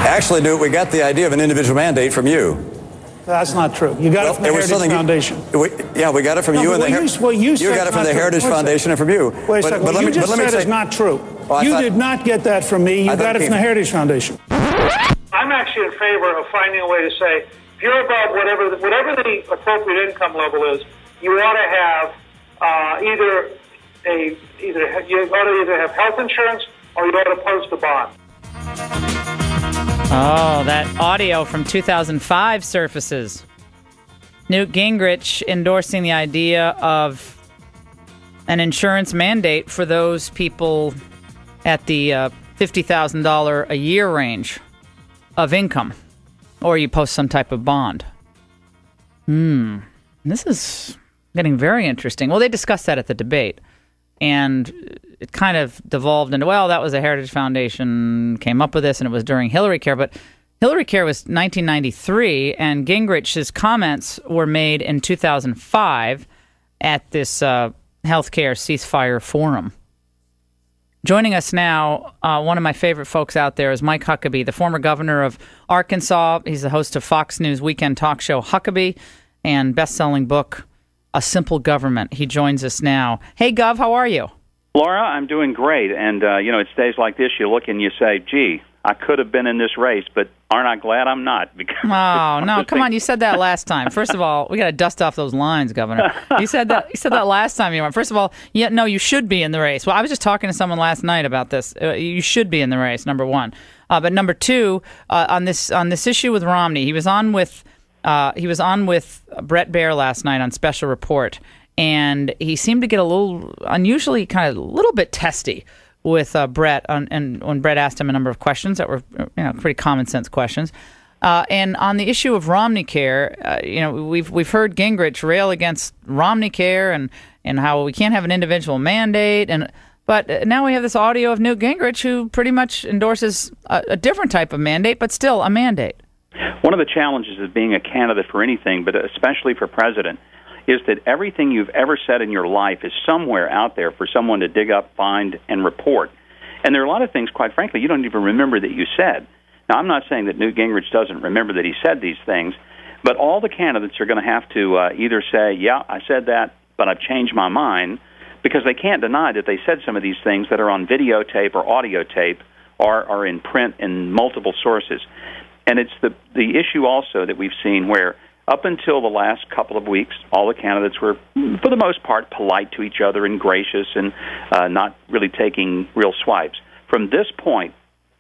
Actually, Newt, we got the idea of an individual mandate from you. That's not true. You got it from the Heritage Foundation. We got it from you and the Heritage. You got it from the Heritage Foundation and from you. Wait a second. What you just said is not true. You did not get that from me. You got it from the Heritage Foundation. I'm actually in favor of finding a way to say, if you're above whatever the appropriate income level is, you ought to have you ought to either have health insurance or you ought to post a bond. Oh, that audio from 2005 surfaces. Newt Gingrich endorsing the idea of an insurance mandate for those people at the $50,000 a year range of income, or you post some type of bond. This is getting very interesting. Well, they discussed that at the debate, and it kind of devolved into, well, that was the Heritage Foundation came up with this, and it was during Hillary Care. But Hillary Care was 1993, and Gingrich's comments were made in 2005 at this healthcare ceasefire forum. Joining us now, one of my favorite folks out there is Mike Huckabee, the former governor of Arkansas. He's the host of Fox News weekend talk show Huckabee and best-selling book, A Simple Government. He joins us now. Hey, Gov, how are you? Laura, I'm doing great. And, it's days like this you look and you say, gee, I could have been in this race, but aren't I glad I'm not? Because oh, no, come on. You said that last time. First of all, we got to dust off those lines, Governor. You said that last time you went. First of all, no, you should be in the race. Well, I was just talking to someone last night about this. You should be in the race, number one. But number two, on this issue with Romney, he was on with Brett Baer last night on Special Report, and he seemed to get a little unusually kind of a little bit testy with Brett, and when Brett asked him a number of questions that were pretty common sense questions, and on the issue of Romney Care, we've heard Gingrich rail against Romney Care and how we can't have an individual mandate, but now we have this audio of Newt Gingrich who pretty much endorses a different type of mandate, but still a mandate. One of the challenges of being a candidate for anything, but especially for president, is that everything you've ever said in your life is somewhere out there for someone to dig up, find, and report. And there are a lot of things, quite frankly, you don't even remember that you said. Now, I'm not saying that Newt Gingrich doesn't remember that he said these things, but all the candidates are going to have to either say, yeah, I said that, but I've changed my mind, because they can't deny that they said some of these things that are on videotape or audio tape or are in print in multiple sources. And it's the issue also that we've seen where up until the last couple of weeks, all the candidates were, for the most part, polite to each other and gracious and not really taking real swipes. From this point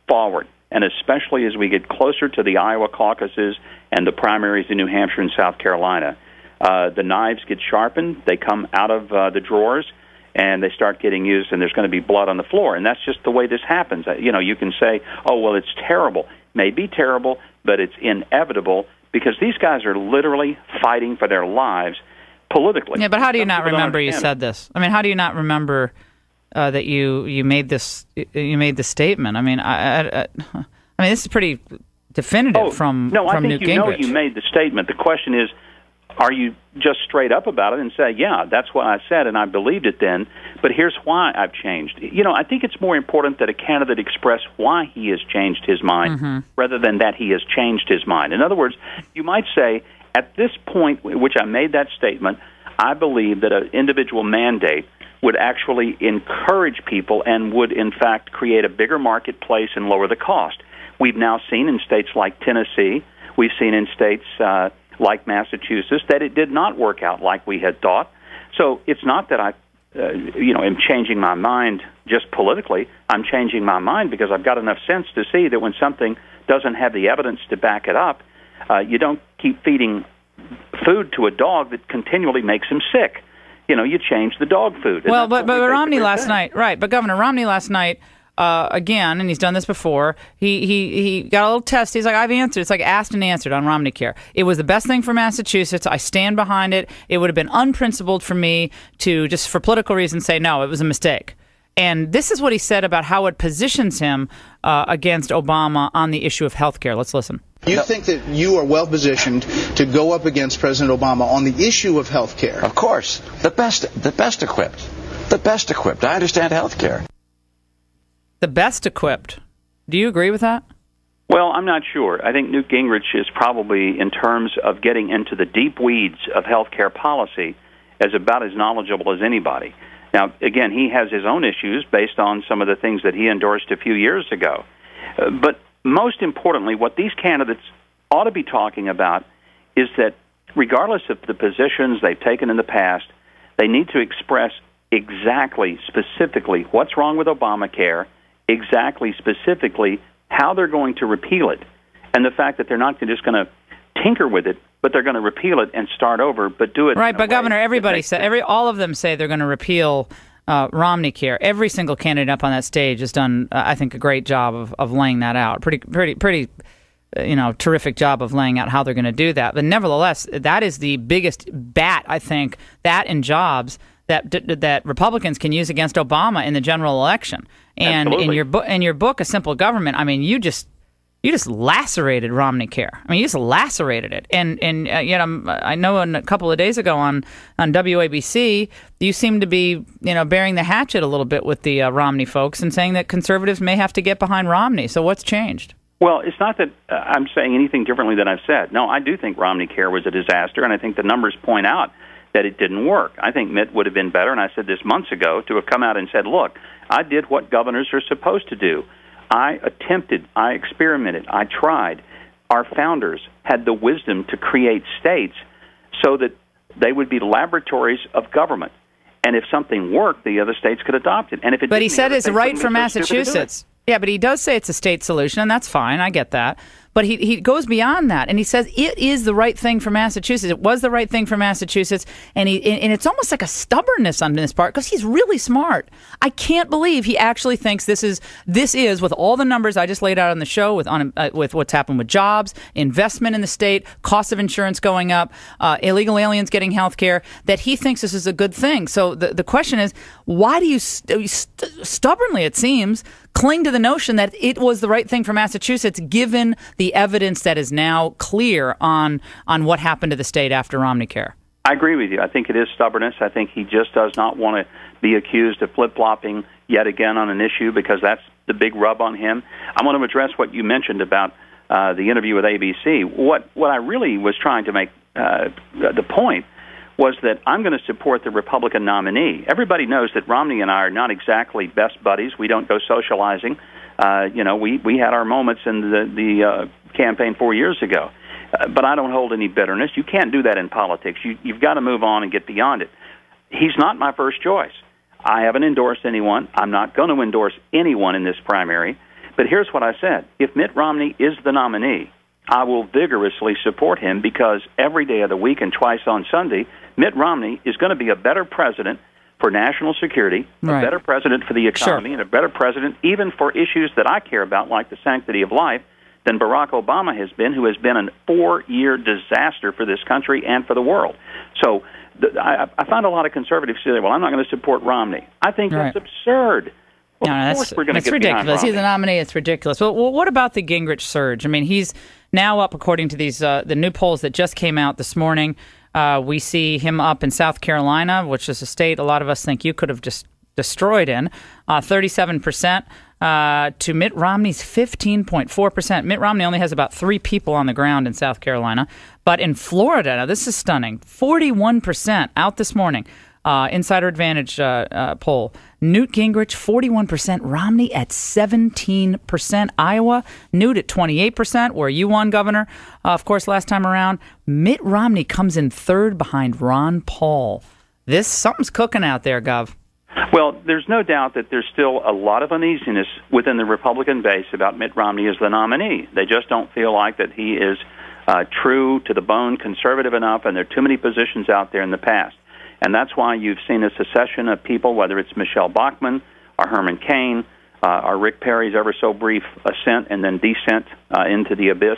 forward, and especially as we get closer to the Iowa caucuses and the primaries in New Hampshire and South Carolina, the knives get sharpened, they come out of the drawers, and they start getting used, and there's going to be blood on the floor. And that's just the way this happens. You can say, oh, well, it's terrible. May be terrible, but it's inevitable, because these guys are literally fighting for their lives politically. Yeah, but how do you not remember you said this? I mean, how do you not remember that you made this statement? I mean, I mean, this is pretty definitive from Newt Gingrich. No, I think you made the statement. The question is, are you just straight up about it and say, yeah, that's what I said, and I believed it then, but here's why I've changed. I think it's more important that a candidate express why he has changed his mind rather than that he has changed his mind. In other words, you might say, at this point, which I made that statement, I believe that an individual mandate would actually encourage people and would, in fact, create a bigger marketplace and lower the cost. We've now seen in states like Tennessee, we've seen in states like Massachusetts, that it did not work out like we had thought. So it's not that I, am changing my mind just politically. I'm changing my mind because I've got enough sense to see that when something doesn't have the evidence to back it up, you don't keep feeding food to a dog that continually makes him sick. You change the dog food. Well, but Romney last night, right? But Governor Romney last night, again, and he's done this before, he got a little test. He's like, I've answered. It's like asked and answered on Romney Care. It was the best thing for Massachusetts. I stand behind it. It would have been unprincipled for me to, just for political reasons, say, no, it was a mistake. And this is what he said about how it positions him against Obama on the issue of health care. Let's listen. You think that you are well positioned to go up against President Obama on the issue of health care? Of course. The best equipped. The best equipped. I understand health care. The best equipped. Do you agree with that? Well, I'm not sure. I think Newt Gingrich is probably, in terms of getting into the deep weeds of healthcare policy, is about as knowledgeable as anybody. Now, again, he has his own issues based on some of the things that he endorsed a few years ago. But most importantly, what these candidates ought to be talking about is that regardless of the positions they've taken in the past, they need to express exactly, specifically, what's wrong with Obamacare, exactly, specifically, how they're going to repeal it, and the fact that they're not just going to tinker with it, but they're going to repeal it and start over, but do it right. But Governor, everybody said, all of them say they're going to repeal Romney Care. Every single candidate up on that stage has done, I think, a great job of laying that out. Pretty. Terrific job of laying out how they're going to do that. But nevertheless, that is the biggest bat, I think, that and jobs that Republicans can use against Obama in the general election. And Absolutely. in your book, A Simple Government, I mean, you just lacerated Romney Care. I mean, you just lacerated it. And yet I know a couple of days ago on WABC, you seem to be bearing the hatchet a little bit with the Romney folks and saying that conservatives may have to get behind Romney. So what's changed? Well, it's not that I'm saying anything differently than I've said. No, I do think Romney Care was a disaster, and I think the numbers point out that it didn't work. I think Mitt would have been better, and I said this months ago, to have come out and said, look, I did what governors are supposed to do. I attempted, I experimented, I tried. Our founders had the wisdom to create states so that they would be laboratories of government. And if something worked, the other states could adopt it. And if it But he said it's right for Massachusetts. Yeah, but he does say it's a state solution, and that's fine. I get that. But he goes beyond that, and he says it is the right thing for Massachusetts. It was the right thing for Massachusetts, and it's almost like a stubbornness on his part because he's really smart. I can't believe he actually thinks this is with all the numbers I just laid out on the show with what's happened with jobs, investment in the state, cost of insurance going up, illegal aliens getting health care, that he thinks this is a good thing. So the question is, why do you stubbornly, it seems, cling to the notion that it was the right thing for Massachusetts, given the evidence that is now clear on what happened to the state after Romney Care? I agree with you. I think it is stubbornness. I think he just does not want to be accused of flip-flopping yet again on an issue, because that's the big rub on him. I want to address what you mentioned about the interview with ABC. What I really was trying to make the point was that I'm going to support the Republican nominee. Everybody knows that Romney and I are not exactly best buddies. We don't go socializing. We had our moments in the campaign 4 years ago. But I don't hold any bitterness. You can't do that in politics. You've got to move on and get beyond it. He's not my first choice. I haven't endorsed anyone. I'm not going to endorse anyone in this primary. But here's what I said. If Mitt Romney is the nominee, I will vigorously support him, because every day of the week and twice on Sunday, Mitt Romney is going to be a better president for national security, right, a better president for the economy, sure, and a better president even for issues that I care about, like the sanctity of life, than Barack Obama has been, who has been a 4-year disaster for this country and for the world. So I find a lot of conservatives say, well, I'm not going to support Romney. I think that's absurd. Well, no, that's ridiculous. He's the nominee. It's ridiculous. Well, what about the Gingrich surge? I mean, he's now up, according to these the new polls that just came out this morning. We see him up in South Carolina, which is a state a lot of us think you could have just destroyed in, 37%. To Mitt Romney's 15.4%. Mitt Romney only has about 3 people on the ground in South Carolina. But in Florida, now this is stunning, 41% out this morning. Insider Advantage poll. Newt Gingrich, 41%. Romney at 17%. Iowa, Newt at 28%, where you won, Governor, of course, last time around. Mitt Romney comes in third behind Ron Paul. Something's cooking out there, Gov. Well, there's no doubt that there's still a lot of uneasiness within the Republican base about Mitt Romney as the nominee. They just don't feel like that he is true to the bone, conservative enough, and there are too many positions out there in the past. And that's why you've seen a secession of people, whether it's Michelle Bachmann or Herman Cain or Rick Perry's ever so brief ascent and then descent into the abyss,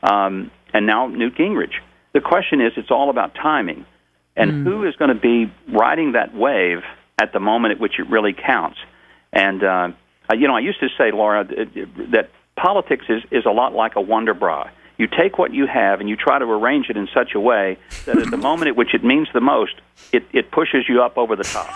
and now Newt Gingrich. The question is, it's all about timing. And who is going to be riding that wave at the moment at which it really counts? And, I used to say, Laura, that politics is a lot like a Wonder Bra. You take what you have and you try to arrange it in such a way that at the moment at which it means the most, it pushes you up over the top.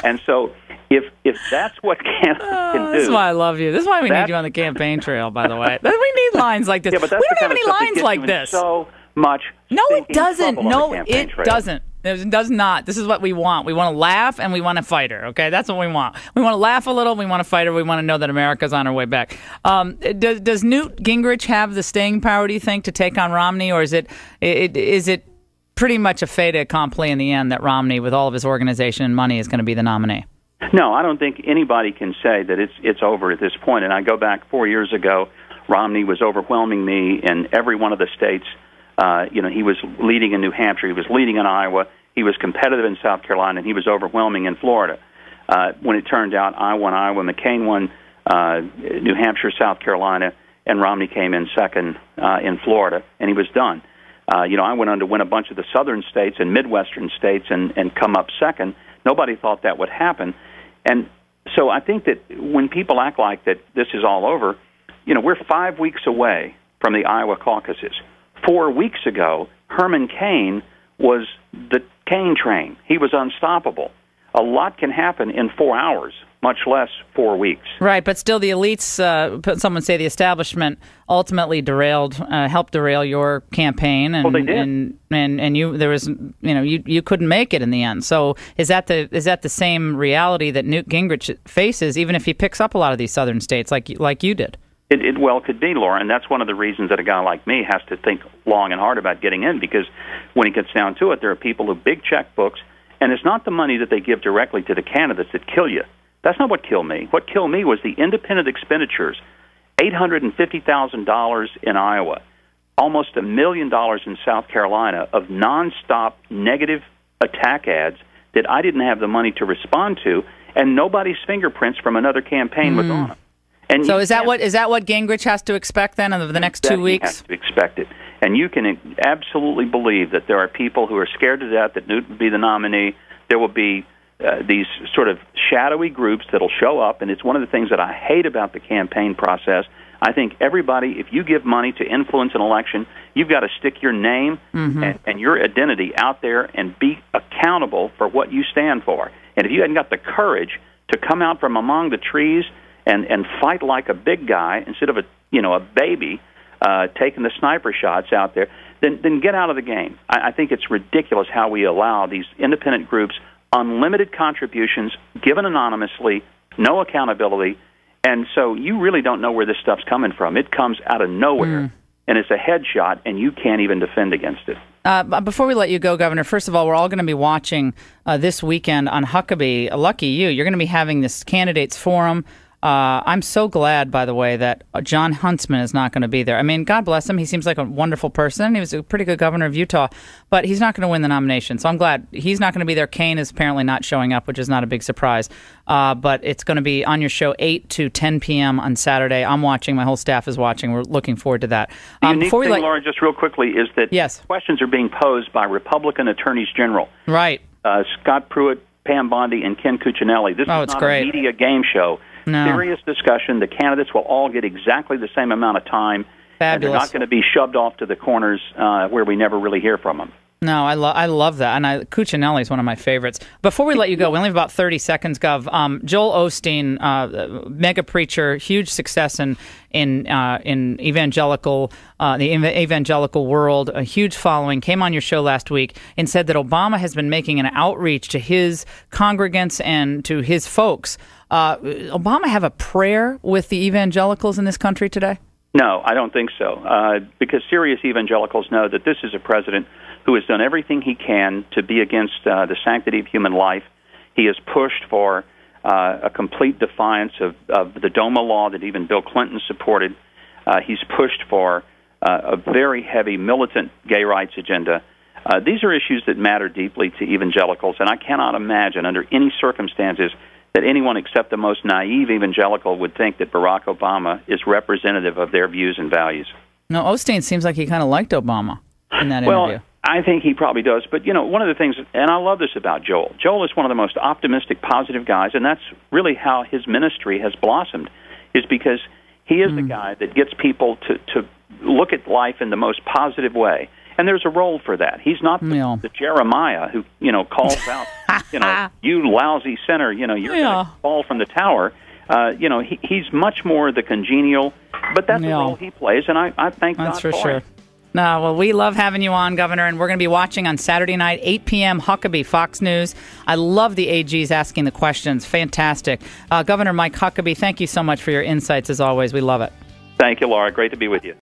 And so if that's what candidates can do. This is why I love you. This is why we need you on the campaign trail, by the way. We need lines like this. Yeah, but that's we don't have any lines like this. So much. No, it doesn't. No, it trail. doesn't. It does not. This is what we want. We want to laugh and we want to fight her. Okay, that's what we want. We want to laugh a little. We want to fight her. We want to know that America's on her way back. Does Newt Gingrich have the staying power, do you think, to take on Romney, or is it pretty much a fait accompli in the end that Romney, with all of his organization and money, is going to be the nominee? No, I don't think anybody can say that it's over at this point. And I go back 4 years ago, Romney was overwhelming me in every one of the states. He was leading in New Hampshire, he was leading in Iowa, he was competitive in South Carolina, and he was overwhelming in Florida. When it turned out I won Iowa, McCain won New Hampshire, South Carolina, and Romney came in second in Florida, and he was done. I went on to win a bunch of the southern states and Midwestern states and come up second. Nobody thought that would happen. And so I think that when people act like that this is all over, we're 5 weeks away from the Iowa caucuses. 4 weeks ago, Herman Cain was the Cain train. He was unstoppable. A lot can happen in 4 hours, much less 4 weeks. Right, but still the elites, someone say the establishment, ultimately helped derail your campaign, and they did. And you couldn't make it in the end. So is that the same reality that Newt Gingrich faces, even if he picks up a lot of these southern states like you did? It well could be, Laura, and that's one of the reasons that a guy like me has to think long and hard about getting in, because when it gets down to it, there are people with big checkbooks, and it's not the money that they give directly to the candidates that kill you. That's not what killed me. What killed me was the independent expenditures, $850,000 in Iowa, almost $1 million in South Carolina of nonstop negative attack ads that I didn't have the money to respond to, and nobody's fingerprints from another campaign was on them. And so is that what Gingrich has to expect then over the next 2 weeks? He has to expect it. And you can absolutely believe that there are people who are scared to death that Newt would be the nominee. There will be these sort of shadowy groups that will show up, and it's one of the things that I hate about the campaign process. I think everybody, if you give money to influence an election, you've got to stick your name and your identity out there and be accountable for what you stand for. And if you hadn't got the courage to come out from among the trees and fight like a big guy instead of a baby taking the sniper shots out there, then get out of the game. I think it's ridiculous how we allow these independent groups unlimited contributions given anonymously, no accountability, and so you really don't know where this stuff's coming from. It comes out of nowhere, and it's a headshot, and you can't even defend against it. Before we let you go, Governor, first of all, we're all going to be watching this weekend on Huckabee. Lucky you. You're going to be having this candidates forum. I'm so glad, by the way, that John Huntsman is not going to be there. I mean, God bless him. He seems like a wonderful person. He was a pretty good governor of Utah, but he's not going to win the nomination. So I'm glad he's not going to be there. Kane is apparently not showing up, which is not a big surprise. But it's going to be on your show 8 to 10 p.m. on Saturday. I'm watching. My whole staff is watching. We're looking forward to that. The unique thing, Laura, just real quickly, is that questions are being posed by Republican attorneys general. Right. Scott Pruitt, Pam Bondi, and Ken Cuccinelli. This is not a media game show. No. Serious discussion. The candidates will all get exactly the same amount of time. Fabulous. And they're not going to be shoved off to the corners where we never really hear from them. No, I love that. And Cuccinelli is one of my favorites. Before we let you go, we only have about 30 seconds, Gov. Joel Osteen, mega preacher, huge success in evangelical, the evangelical world, a huge following, came on your show last week and said that Obama has been making an outreach to his congregants and to his folks. Obama have a prayer with the evangelicals in this country today? No, I don't think so, because serious evangelicals know that this is a president who has done everything he can to be against the sanctity of human life. He has pushed for a complete defiance of the DOMA law that even Bill Clinton supported. He's pushed for a very heavy militant gay rights agenda. These are issues that matter deeply to evangelicals, and I cannot imagine under any circumstances that anyone except the most naive evangelical would think that Barack Obama is representative of their views and values. No, Osteen seems like he kind of liked Obama in that interview. I think he probably does. But, one of the things, and I love this about Joel, Joel is one of the most optimistic, positive guys, and that's really how his ministry has blossomed, is because he is the guy that gets people to look at life in the most positive way. And there's a role for that. He's not the Jeremiah who, calls out, you lousy sinner, you're going to fall from the tower. He's much more the congenial, but that's the role he plays, and I thank God for sure. it. No, well, we love having you on, Governor, and we're going to be watching on Saturday night, 8 p.m., Huckabee, Fox News. I love the AGs asking the questions. Fantastic. Governor Mike Huckabee, thank you so much for your insights, as always. We love it. Thank you, Laura. Great to be with you.